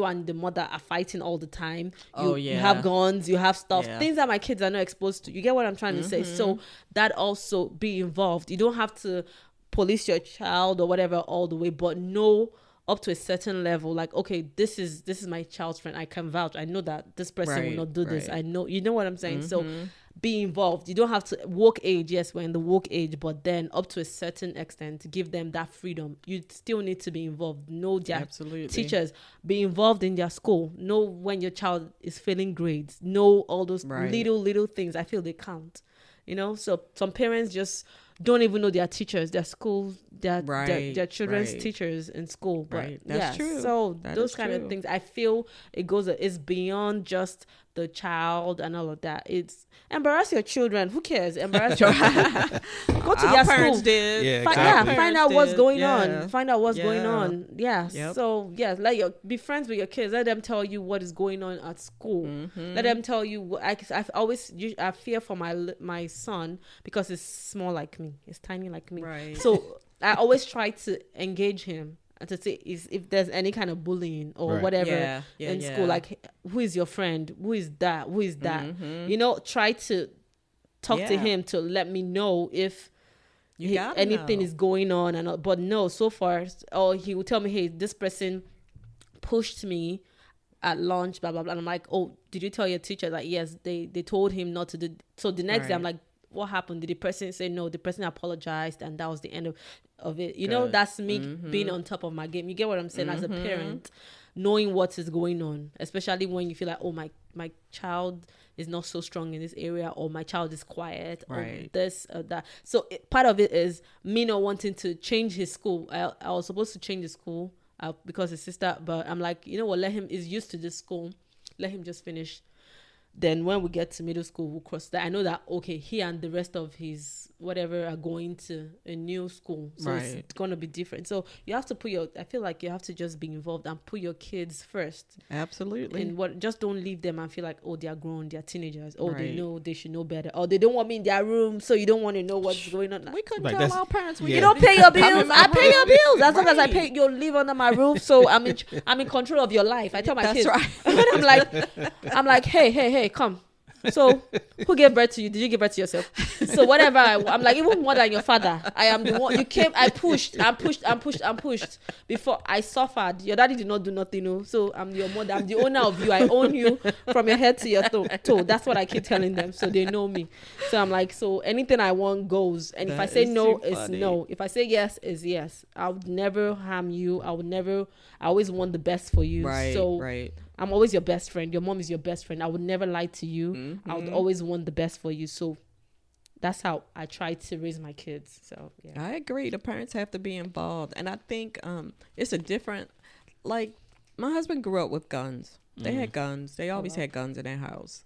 [SPEAKER 3] and the mother are fighting all the time, you have guns, you have stuff, things that my kids are not exposed to. You get what I'm trying to say? So that also be involved. You don't have to police your child or whatever all the way, but know up to a certain level, like, okay, this is my child's friend. I can vouch. I know that this person will not do this. I know, you know what I'm saying? So be involved. You don't have to woke age. Yes, we're in the woke age, but then up to a certain extent, give them that freedom. You still need to be involved. Know their teachers. Be involved in their school. Know when your child is failing grades. Know all those little things. I feel they count. You know, so some parents just don't even know their teachers, their school, their children's teachers in school. But
[SPEAKER 2] That's true.
[SPEAKER 3] So
[SPEAKER 2] That
[SPEAKER 3] those
[SPEAKER 2] is
[SPEAKER 3] kind
[SPEAKER 2] true.
[SPEAKER 3] of things, I feel it's beyond just the child and all of that. It's embarrass your children. Who cares? Embarrass your Go to
[SPEAKER 2] Our
[SPEAKER 3] their
[SPEAKER 2] parents
[SPEAKER 3] school.
[SPEAKER 2] did.
[SPEAKER 4] Yeah,
[SPEAKER 3] Find,
[SPEAKER 4] exactly.
[SPEAKER 3] find out what's
[SPEAKER 2] Did.
[SPEAKER 3] going
[SPEAKER 2] Yeah.
[SPEAKER 3] on. Find out what's going
[SPEAKER 2] Yeah.
[SPEAKER 3] on. Yeah.
[SPEAKER 2] Yep.
[SPEAKER 3] So be friends with your kids. Let them tell you what is going on at school.
[SPEAKER 2] Mm-hmm.
[SPEAKER 3] Let them tell you. I fear for my son because it's small like me. It's tiny like me.
[SPEAKER 2] Right.
[SPEAKER 3] So I always try to engage him and to say if there's any kind of bullying or
[SPEAKER 4] Right.
[SPEAKER 3] whatever
[SPEAKER 2] Yeah,
[SPEAKER 3] in
[SPEAKER 2] yeah.
[SPEAKER 3] school, like who is your friend? Who is that? Who is that?
[SPEAKER 2] Mhm.
[SPEAKER 3] You know, try to talk to
[SPEAKER 2] Yeah.
[SPEAKER 3] him to let me know if
[SPEAKER 2] You gotta
[SPEAKER 3] anything
[SPEAKER 2] know.
[SPEAKER 3] is going on and all, but no, so far, or he will tell me, hey, this person pushed me at lunch, blah blah blah. And I'm like, oh, did you tell your teacher? Like, yes, they told him not to do. So the next day, I'm
[SPEAKER 2] Right.
[SPEAKER 3] like, what happened? Did the person say no? The person apologized, and that was the end of it. You know,
[SPEAKER 2] Good.
[SPEAKER 3] that's me being on top of my game. You get what I'm saying? As a parent, knowing what is going on, especially when you feel like, oh, my child is not so strong in this area, or my child is quiet, or
[SPEAKER 2] Right.
[SPEAKER 3] this or that. So part of it is me not wanting to change his school. I was supposed to change the school because his sister, but I'm like, you know what? Let him is used to this school. Let him just finish. Then when we get to middle school, we'll cross that. I know that, okay, he and the rest of his whatever are going to a new school. So
[SPEAKER 2] Right.
[SPEAKER 3] it's going to be different. So you have to I feel like you have to just be involved and put your kids first.
[SPEAKER 2] Absolutely.
[SPEAKER 3] And just don't leave them and feel like, oh, they are grown, they are teenagers. Oh, they
[SPEAKER 2] Right.
[SPEAKER 3] know, they should know better. Or they don't want me in their room, so you don't want to know what's going on.
[SPEAKER 2] we couldn't
[SPEAKER 4] Like,
[SPEAKER 2] tell
[SPEAKER 4] that's-
[SPEAKER 2] our parents we
[SPEAKER 4] yeah.
[SPEAKER 3] You don't pay your
[SPEAKER 2] Come in
[SPEAKER 3] bills.
[SPEAKER 2] my
[SPEAKER 3] I pay your
[SPEAKER 2] room.
[SPEAKER 3] bills. As long as I
[SPEAKER 2] Right.
[SPEAKER 3] pay, you'll live under my roof. So I'm in control of your life. I tell my
[SPEAKER 2] That's
[SPEAKER 3] kids.
[SPEAKER 2] right.
[SPEAKER 3] I'm like, hey, come. So who gave birth to you? Did you give birth to yourself? So whatever. I'm like, even more than your father. I am the one you came. I pushed before I suffered. Your daddy did not do nothing. No. So I'm your mother. I'm the owner of you. I own you from your head to your toe. That's what I keep telling them. So they know me. So I'm like, so anything I want goes. And if I
[SPEAKER 2] That
[SPEAKER 3] say
[SPEAKER 2] is
[SPEAKER 3] no,
[SPEAKER 2] too
[SPEAKER 3] it's
[SPEAKER 2] funny.
[SPEAKER 3] no. If I say yes, it's yes. I would never harm you. I always want the best for you.
[SPEAKER 2] Right.
[SPEAKER 3] So
[SPEAKER 2] right.
[SPEAKER 3] I'm always your best friend. Your mom is your best friend. I would never lie to you.
[SPEAKER 2] Mm-hmm.
[SPEAKER 3] I would always want the best for you. So that's how I try to raise my kids. So yeah.
[SPEAKER 2] I agree. The parents have to be involved, and I think it's a different. Like my husband grew up with guns. They had guns. They always had guns in their house.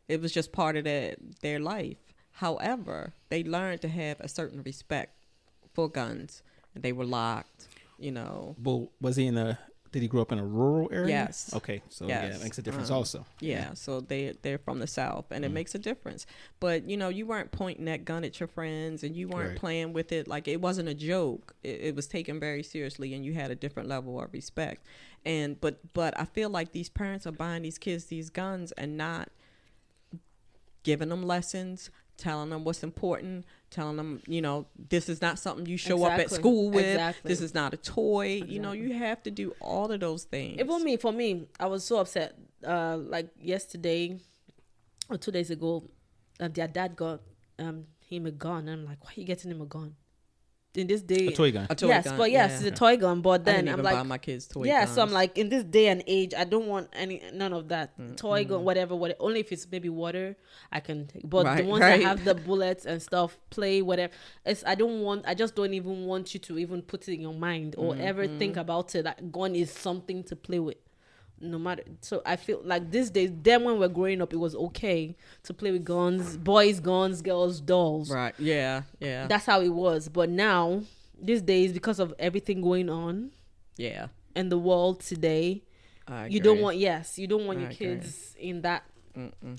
[SPEAKER 2] It was just part of their life. However, they learned to have a certain respect for guns. They were locked. You know.
[SPEAKER 4] Well, did he grow up in a rural area?
[SPEAKER 2] Yes.
[SPEAKER 4] Okay, so
[SPEAKER 2] Yes.
[SPEAKER 4] yeah, it makes a difference also.
[SPEAKER 2] Yeah, so they're from the South, and it makes a difference. But you weren't pointing that gun at your friends, and you weren't
[SPEAKER 4] Right.
[SPEAKER 2] playing with it like it wasn't a joke. It was taken very seriously, and you had a different level of respect. And but I feel like these parents are buying these kids these guns and not giving them lessons, telling them what's important, telling them, this is not something you show up at
[SPEAKER 3] Exactly.
[SPEAKER 2] school with.
[SPEAKER 3] Exactly.
[SPEAKER 2] This is not a toy.
[SPEAKER 3] Exactly.
[SPEAKER 2] You have to do all of those things.
[SPEAKER 3] For me, I was so upset. Like yesterday or 2 days ago, their dad got him a gun. And I'm like, why are you getting him a gun? In this day,
[SPEAKER 4] A toy gun.
[SPEAKER 2] A toy
[SPEAKER 3] yes,
[SPEAKER 2] gun,
[SPEAKER 3] but yes,
[SPEAKER 2] yeah.
[SPEAKER 3] it's a toy gun. But
[SPEAKER 2] I
[SPEAKER 3] then
[SPEAKER 2] didn't
[SPEAKER 3] I'm
[SPEAKER 2] even
[SPEAKER 3] like,
[SPEAKER 2] buy my kids toy
[SPEAKER 3] yeah,
[SPEAKER 2] guns.
[SPEAKER 3] so I'm like, in this day and age, I don't want none of that toy gun, whatever. Only if it's maybe water, I can take. But the
[SPEAKER 2] Right,
[SPEAKER 3] ones
[SPEAKER 2] right.
[SPEAKER 3] that have the bullets and stuff, play whatever. I just don't even want you to even put it in your mind or ever think about it. That gun is something to play with. No matter, so I feel like these days, then when we're growing up, it was okay to play with guns, boys, guns, girls, dolls.
[SPEAKER 2] Right. Yeah. Yeah.
[SPEAKER 3] That's how it was. But now, these days, because of everything going on
[SPEAKER 2] yeah.
[SPEAKER 3] in the world today,
[SPEAKER 2] I
[SPEAKER 3] you don't
[SPEAKER 2] agree.
[SPEAKER 3] want your
[SPEAKER 2] I
[SPEAKER 3] kids in that.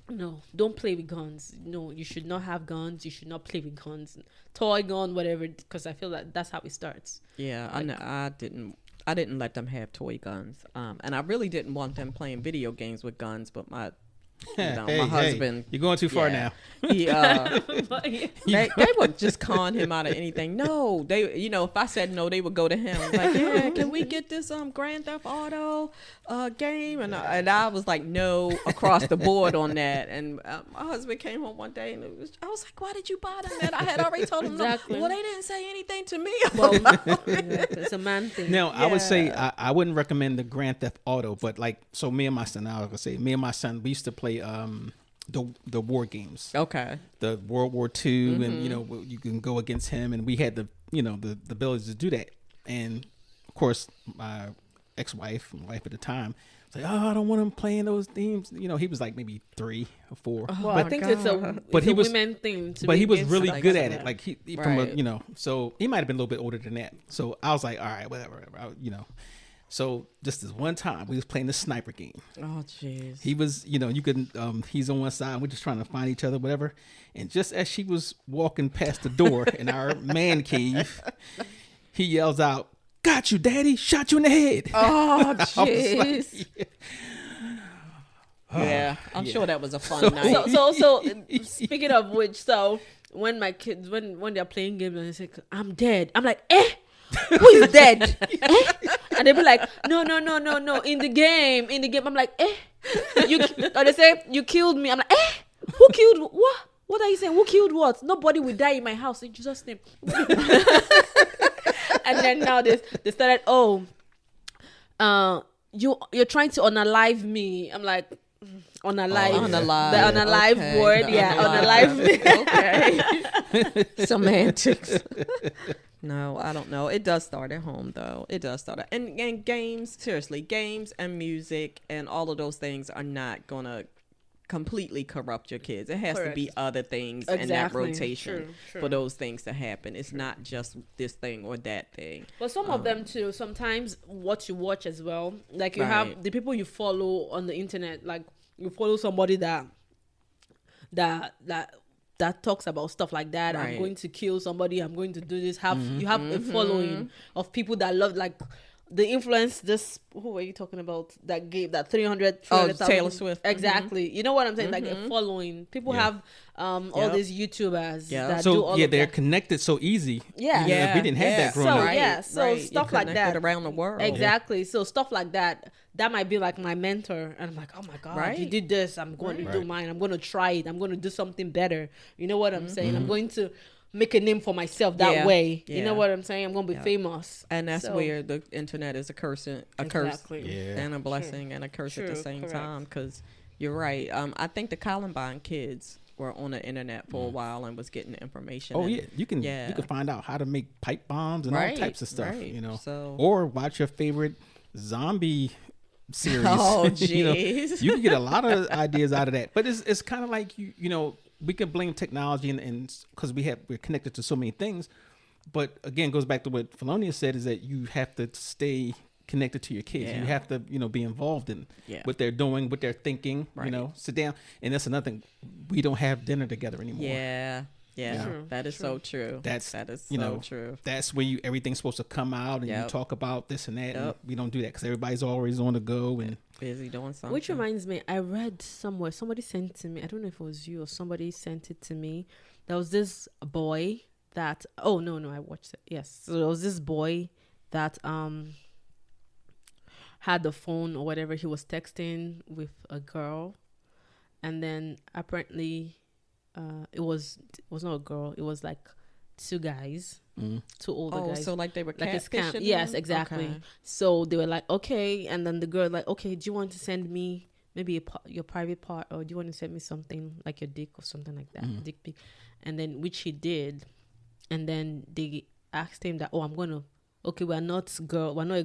[SPEAKER 3] No, don't play with guns. No, you should not have guns. You should not play with guns, toy gun, whatever. Because I feel like that's how it starts.
[SPEAKER 2] Yeah. I didn't let them have toy guns. And I really didn't want them playing video games with guns, but my my husband.
[SPEAKER 4] You're going too far
[SPEAKER 2] yeah.
[SPEAKER 4] now.
[SPEAKER 2] He they would just con him out of anything. No, they if I said no, they would go to him like, yeah, can we get this Grand Theft Auto game? And I was like, no, across the board on that. And my husband came home one day and I was like, why did you buy them that? I had already told him
[SPEAKER 3] Exactly.
[SPEAKER 2] no. Well, they didn't say anything to me.
[SPEAKER 3] Well, it's a man thing.
[SPEAKER 4] Now, I would say
[SPEAKER 2] Yeah.
[SPEAKER 4] I wouldn't recommend the Grand Theft Auto, but me and my son, we used to play the war games,
[SPEAKER 2] Okay.
[SPEAKER 4] the World War II, and you can go against him, and we had the ability to do that. And of course, my wife at the time, It's like, oh, I don't want him playing those themes. You know, he was like maybe 3 or 4.
[SPEAKER 3] Well, I think it's a
[SPEAKER 4] But he was-
[SPEAKER 3] women thing.
[SPEAKER 4] But he was really
[SPEAKER 3] like
[SPEAKER 4] good
[SPEAKER 3] that.
[SPEAKER 4] at it. Like he from a,
[SPEAKER 2] Right.
[SPEAKER 4] you know, so he might have been a little bit older than that. So I was like, all right, whatever. You know. So just this one time we was playing the sniper game.
[SPEAKER 2] Oh, jeez.
[SPEAKER 4] He was, you know, you could, he's on one side, we're just trying to find each other, whatever. And just as she was walking past the door in our man cave, he yells out, "Got you, daddy, shot you in the head."
[SPEAKER 2] Oh,
[SPEAKER 4] I was like,
[SPEAKER 2] jeez.
[SPEAKER 4] yeah.
[SPEAKER 2] Yeah, I'm
[SPEAKER 4] Yeah.
[SPEAKER 2] sure that was a fun night.
[SPEAKER 3] So speaking of which, so when my kids when they're playing games and they say I'm dead, I'm like, who is dead? And they be like, no, in the game, I'm like, you, or they say you killed me. I'm like, who killed what are you saying? Who killed what? Nobody will die in my house in Jesus' name. And then now they started, you're trying to unalive me. I'm like, unalive.
[SPEAKER 4] Oh, yeah.
[SPEAKER 2] Unalive.
[SPEAKER 3] The unalive
[SPEAKER 2] Okay.
[SPEAKER 3] word,
[SPEAKER 2] The
[SPEAKER 3] yeah, unalive.
[SPEAKER 2] Okay. Semantics. No, I don't know. It does start at home, though. It does start and games. Seriously, games and music and all of those things are not gonna completely corrupt your kids. It has to be
[SPEAKER 3] Correct.
[SPEAKER 2] other things in that
[SPEAKER 3] Exactly.
[SPEAKER 2] rotation
[SPEAKER 3] True.
[SPEAKER 2] for those things to happen. It's not just this thing or that thing.
[SPEAKER 3] But some of them too, sometimes what you watch as well, like you
[SPEAKER 2] Right.
[SPEAKER 3] have the people you follow on the internet, like you follow somebody that talks about stuff like that. I'm
[SPEAKER 2] Right.
[SPEAKER 3] going to kill somebody, I'm going to do this. You have a following of people that love, like the influence. This, who are you talking about that gave that 300
[SPEAKER 2] Taylor Swift.
[SPEAKER 3] Exactly. You know what I'm saying? Like a following. People
[SPEAKER 4] Yeah.
[SPEAKER 3] have all
[SPEAKER 2] Yep.
[SPEAKER 3] these YouTubers
[SPEAKER 2] Yeah.
[SPEAKER 3] that do
[SPEAKER 4] So
[SPEAKER 3] all
[SPEAKER 4] yeah,
[SPEAKER 3] of
[SPEAKER 4] they're
[SPEAKER 3] that.
[SPEAKER 4] connected so easy.
[SPEAKER 3] Yeah.
[SPEAKER 4] You know, we didn't have that growing
[SPEAKER 3] So,
[SPEAKER 4] up.
[SPEAKER 3] yeah, so stuff
[SPEAKER 2] You're
[SPEAKER 3] like that.
[SPEAKER 2] connected around the world.
[SPEAKER 3] Exactly. So stuff like that might be like my mentor, and I'm like, oh my god, you
[SPEAKER 2] Right.
[SPEAKER 3] did this. I'm going to do
[SPEAKER 4] Right.
[SPEAKER 3] mine. I'm going to try it. I'm going to do something better. You know what I'm saying?
[SPEAKER 4] Mm-hmm.
[SPEAKER 3] I'm going to make a name for myself that
[SPEAKER 2] Yeah.
[SPEAKER 3] way. You know
[SPEAKER 2] Yeah.
[SPEAKER 3] what I'm saying? I'm going to be
[SPEAKER 2] Yeah.
[SPEAKER 3] famous.
[SPEAKER 2] And that's
[SPEAKER 3] So-
[SPEAKER 2] where the internet is a curse
[SPEAKER 3] Exactly.
[SPEAKER 2] and a blessing and a curse at the
[SPEAKER 3] True,
[SPEAKER 2] same
[SPEAKER 3] correct.
[SPEAKER 2] time. Because you're right. I think the Columbine kids were on the internet for a while and was getting information.
[SPEAKER 4] Oh
[SPEAKER 2] and-
[SPEAKER 4] yeah, you can
[SPEAKER 2] yeah.
[SPEAKER 4] find out how to make pipe bombs and all
[SPEAKER 2] Right,
[SPEAKER 4] types of stuff.
[SPEAKER 2] right.
[SPEAKER 4] You know,
[SPEAKER 2] So-
[SPEAKER 4] or watch your favorite zombie series.
[SPEAKER 2] Oh,
[SPEAKER 4] You know,
[SPEAKER 2] jeez.
[SPEAKER 4] you can get a lot of ideas out of that. But it's kind of like you know, we can blame technology and because we're connected to so many things. But again, goes back to what Felonious said, is that you have to stay connected to your kids.
[SPEAKER 2] Yeah.
[SPEAKER 4] You have to, you know, be involved in
[SPEAKER 2] Yeah.
[SPEAKER 4] what they're doing, what they're thinking. You
[SPEAKER 2] Right.
[SPEAKER 4] know, sit down. And that's another thing. We don't have dinner together anymore.
[SPEAKER 2] Yeah. Yeah.
[SPEAKER 3] True,
[SPEAKER 2] That is so true. That is
[SPEAKER 4] you
[SPEAKER 2] so
[SPEAKER 4] know,
[SPEAKER 2] true.
[SPEAKER 4] That's where everything's supposed to come out and
[SPEAKER 2] Yep.
[SPEAKER 4] you talk about this and that. And
[SPEAKER 2] Yep.
[SPEAKER 4] we don't do that because everybody's always on the go. And
[SPEAKER 2] Busy doing something.
[SPEAKER 3] Which reminds me, I read somewhere, somebody sent to me, I don't know if it was you or somebody sent it to me. There was this boy that, oh, no, I watched it. Yes. So there was this boy that had the phone or whatever. He was texting with a girl. And then apparently it was not a girl. It was like two guys, two older guys.
[SPEAKER 2] so like they were
[SPEAKER 3] Like a scam.
[SPEAKER 2] catfishing
[SPEAKER 3] Yes,
[SPEAKER 2] him?
[SPEAKER 3] exactly.
[SPEAKER 2] Okay.
[SPEAKER 3] So they were like, okay, and then the girl like, okay, do you want to send me maybe your private part, or do you want to send me something like your dick or something like that, dick pic? And then which he did, and then they asked him that, oh, I'm gonna, okay, we're not a girl, we're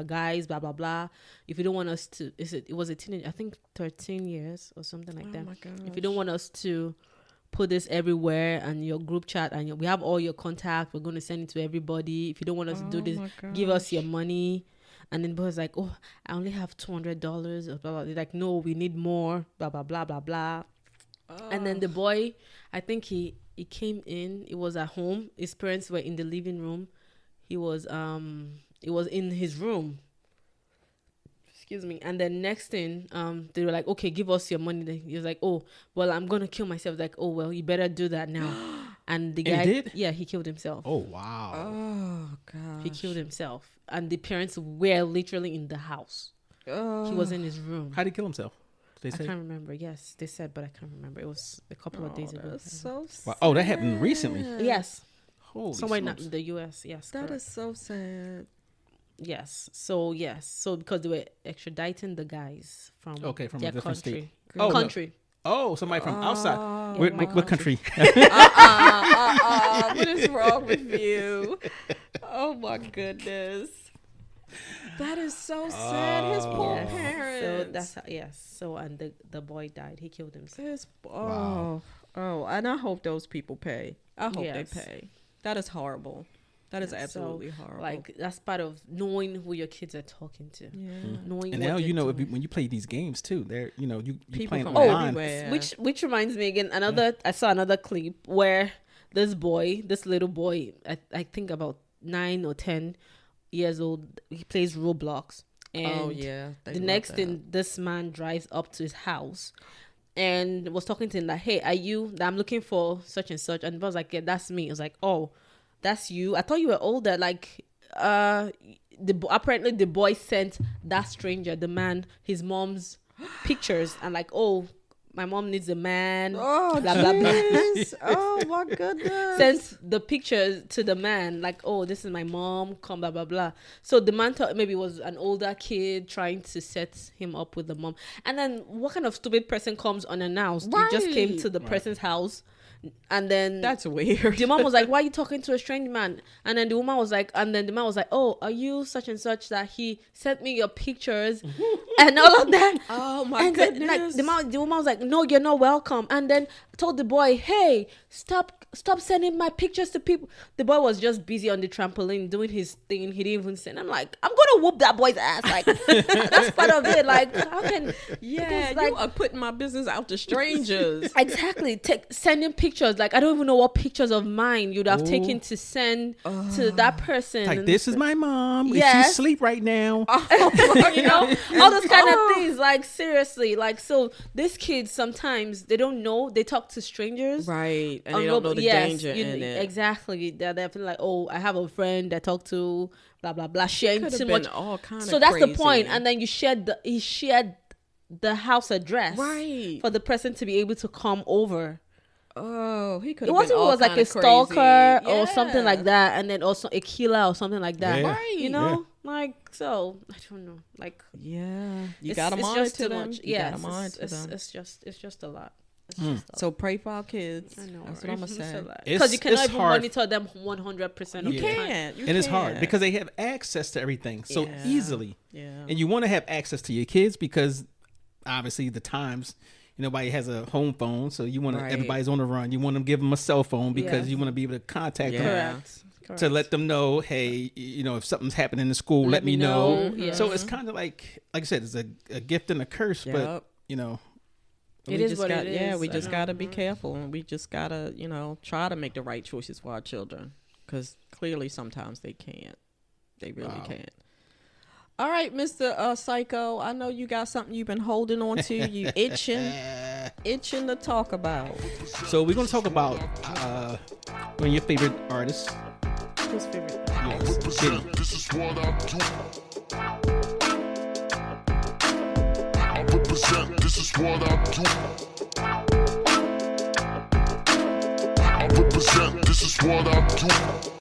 [SPEAKER 3] guys, blah blah blah. If you don't want us to, it was a teenage, I think 13 years or something like
[SPEAKER 2] Oh
[SPEAKER 3] that.
[SPEAKER 2] my gosh.
[SPEAKER 3] If you don't want us to put this everywhere and your group chat and we have all your contact, we're going to send it to everybody. If you don't want us to do this, give us your money. And then the boy was like, oh, I only have $200 or blah, blah. They're like, no, we need more, blah blah blah blah blah. And then the boy, I think he came in, it was at home, his parents were in the living room, he was in his room, excuse me. And then next thing, they were like, okay, give us your money. Then he was like, oh, well, I'm gonna kill myself. Like, oh, well, you better do that now. And the
[SPEAKER 4] And
[SPEAKER 3] guy,
[SPEAKER 4] he did?
[SPEAKER 3] yeah, he killed himself.
[SPEAKER 4] oh wow,
[SPEAKER 2] Oh god.
[SPEAKER 3] He killed himself, and the parents were literally in the house. He was in his room.
[SPEAKER 4] how did he kill himself? Did
[SPEAKER 3] I
[SPEAKER 4] they say?
[SPEAKER 3] can't remember. Yes, they said, but I can't remember. It was a couple of days ago.
[SPEAKER 2] That's so
[SPEAKER 4] Wow. Oh, that happened recently.
[SPEAKER 3] Yes,
[SPEAKER 4] Holy
[SPEAKER 3] somewhere in
[SPEAKER 4] smokes.
[SPEAKER 3] the U.S. Yes,
[SPEAKER 2] That
[SPEAKER 3] correct.
[SPEAKER 2] is so sad.
[SPEAKER 3] Yes. So because they were extraditing the guys from
[SPEAKER 4] Okay, from a
[SPEAKER 3] their
[SPEAKER 4] different
[SPEAKER 3] country.
[SPEAKER 4] state. Oh, no.
[SPEAKER 3] Country.
[SPEAKER 4] Oh, somebody from outside.
[SPEAKER 3] Yeah,
[SPEAKER 4] What,
[SPEAKER 3] my
[SPEAKER 4] what country?
[SPEAKER 2] What is wrong with you? Oh my goodness. That is so sad. His poor
[SPEAKER 3] Yes.
[SPEAKER 2] parents.
[SPEAKER 3] So that's how, yes. So and the boy died. He killed himself.
[SPEAKER 2] Oh, and I hope those people pay. I hope
[SPEAKER 3] Yes.
[SPEAKER 2] they pay. That is horrible. That is
[SPEAKER 3] So,
[SPEAKER 2] absolutely horrible.
[SPEAKER 3] Like that's part of knowing who your kids are talking to.
[SPEAKER 2] yeah.
[SPEAKER 3] Knowing
[SPEAKER 4] And
[SPEAKER 3] what
[SPEAKER 4] now
[SPEAKER 3] they're
[SPEAKER 4] when
[SPEAKER 3] doing.
[SPEAKER 4] you play these games too, they're you
[SPEAKER 2] People
[SPEAKER 4] playing
[SPEAKER 2] from
[SPEAKER 4] online.
[SPEAKER 2] everywhere.
[SPEAKER 3] Which reminds me again, I saw another clip where this little boy, I think about 9 or 10 years old, he plays Roblox. And
[SPEAKER 2] Oh yeah. They
[SPEAKER 3] the
[SPEAKER 2] love
[SPEAKER 3] next
[SPEAKER 2] that.
[SPEAKER 3] thing, this man drives up to his house and was talking to him like, "Hey, are you? I'm looking for such and such." And I was like, "Yeah, that's me." I was like, "Oh, that's you. I thought you were older." Like, apparently the boy sent that stranger, the man, his mom's pictures, and like, "Oh, my mom needs a man."
[SPEAKER 2] Oh,
[SPEAKER 3] blah blah blah.
[SPEAKER 2] jeez. Oh my goodness.
[SPEAKER 3] Sends the pictures to the man, like, "Oh, this is my mom, come blah blah blah." So the man thought maybe it was an older kid trying to set him up with the mom. And then what kind of stupid person comes unannounced? You just came
[SPEAKER 2] Right.
[SPEAKER 3] to the person's house, and then
[SPEAKER 2] That's weird.
[SPEAKER 3] the mom was like, "Why are you talking to a strange man?" And then the man was like, "Oh, are you such and such that he sent me your pictures and all of that?"
[SPEAKER 2] Oh my
[SPEAKER 3] And
[SPEAKER 2] goodness.
[SPEAKER 3] like the woman was like, "No, you're not welcome." And then told the boy, "Hey, stop sending my pictures to people." The boy was just busy on the trampoline doing his thing. He didn't even send. I'm like, I'm gonna whoop that boy's ass. Like that's part of it. Like how can
[SPEAKER 2] yeah,
[SPEAKER 3] because, like,
[SPEAKER 2] you are putting my business out to strangers.
[SPEAKER 3] exactly sending pictures? Like I don't even know what pictures of mine you'd have taken to send to that person.
[SPEAKER 4] Like, this is my mom. If
[SPEAKER 3] Yes.
[SPEAKER 4] she's asleep right now.
[SPEAKER 3] You know, all those kind of things. Like seriously, like so these kids sometimes they don't know. They talk to strangers.
[SPEAKER 2] Right. And they don't know the danger in it.
[SPEAKER 3] Exactly. They're feeling like, "Oh, I have a friend I talk to, blah blah blah," sharing
[SPEAKER 2] Could
[SPEAKER 3] too
[SPEAKER 2] have been
[SPEAKER 3] much.
[SPEAKER 2] all kind of
[SPEAKER 3] So that's the
[SPEAKER 2] crazy.
[SPEAKER 3] point. And then he shared the house address
[SPEAKER 2] Right.
[SPEAKER 3] for the person to be able to come over.
[SPEAKER 2] Oh, he could
[SPEAKER 3] It
[SPEAKER 2] have
[SPEAKER 3] wasn't
[SPEAKER 2] been all
[SPEAKER 3] was like
[SPEAKER 2] kind
[SPEAKER 3] a
[SPEAKER 2] of
[SPEAKER 3] stalker
[SPEAKER 2] crazy.
[SPEAKER 3] or something
[SPEAKER 2] Yeah.
[SPEAKER 3] like that, and then also a killer or something like that.
[SPEAKER 4] Yeah.
[SPEAKER 2] Right.
[SPEAKER 3] You know, like so. I don't know. Like
[SPEAKER 2] Yeah. You
[SPEAKER 3] it's-
[SPEAKER 2] gotta
[SPEAKER 3] it's
[SPEAKER 2] monitor
[SPEAKER 3] just too
[SPEAKER 2] them.
[SPEAKER 3] much.
[SPEAKER 2] You
[SPEAKER 3] Yes,
[SPEAKER 2] gotta monitor them.
[SPEAKER 3] it's just a lot. It's just a lot.
[SPEAKER 2] So pray for our kids.
[SPEAKER 3] I know.
[SPEAKER 2] That's what I'm gonna say.
[SPEAKER 3] Because you cannot
[SPEAKER 4] It's
[SPEAKER 3] even
[SPEAKER 4] hard.
[SPEAKER 3] monitor them 100% of
[SPEAKER 2] You
[SPEAKER 3] the time.
[SPEAKER 2] can't. You
[SPEAKER 4] And it's hard
[SPEAKER 2] can't.
[SPEAKER 4] because they have access to everything so
[SPEAKER 2] Yeah.
[SPEAKER 4] easily.
[SPEAKER 2] Yeah.
[SPEAKER 4] And you want to have access to your kids because obviously the times nobody has a home phone, so you want to
[SPEAKER 2] Right.
[SPEAKER 4] everybody's on the run. You want to give them a cell phone because
[SPEAKER 3] Yes.
[SPEAKER 4] you want to be able to contact
[SPEAKER 2] Yeah.
[SPEAKER 4] them
[SPEAKER 3] Correct.
[SPEAKER 4] to let them know, hey, if something's happening in school, let me know.
[SPEAKER 3] Yes.
[SPEAKER 4] So it's kind of like I said, it's a gift and a curse,
[SPEAKER 2] Yep.
[SPEAKER 4] but
[SPEAKER 3] It
[SPEAKER 2] we
[SPEAKER 3] is
[SPEAKER 2] just
[SPEAKER 3] what
[SPEAKER 2] got,
[SPEAKER 3] it
[SPEAKER 2] Yeah,
[SPEAKER 3] is.
[SPEAKER 2] we
[SPEAKER 3] I
[SPEAKER 2] just
[SPEAKER 3] know.
[SPEAKER 2] gotta be careful, and we just gotta, try to make the right choices for our children, because clearly sometimes they can't. They really can't. All right, Mr. Psycho, I know you got something you've been holding on to. You itching to talk about.
[SPEAKER 4] So we're gonna talk about one of your favorite artists.
[SPEAKER 3] Who's favorite?
[SPEAKER 4] Yes, Diddy.
[SPEAKER 1] This is what I do. I represent, this is what I do. I represent, this is what I do.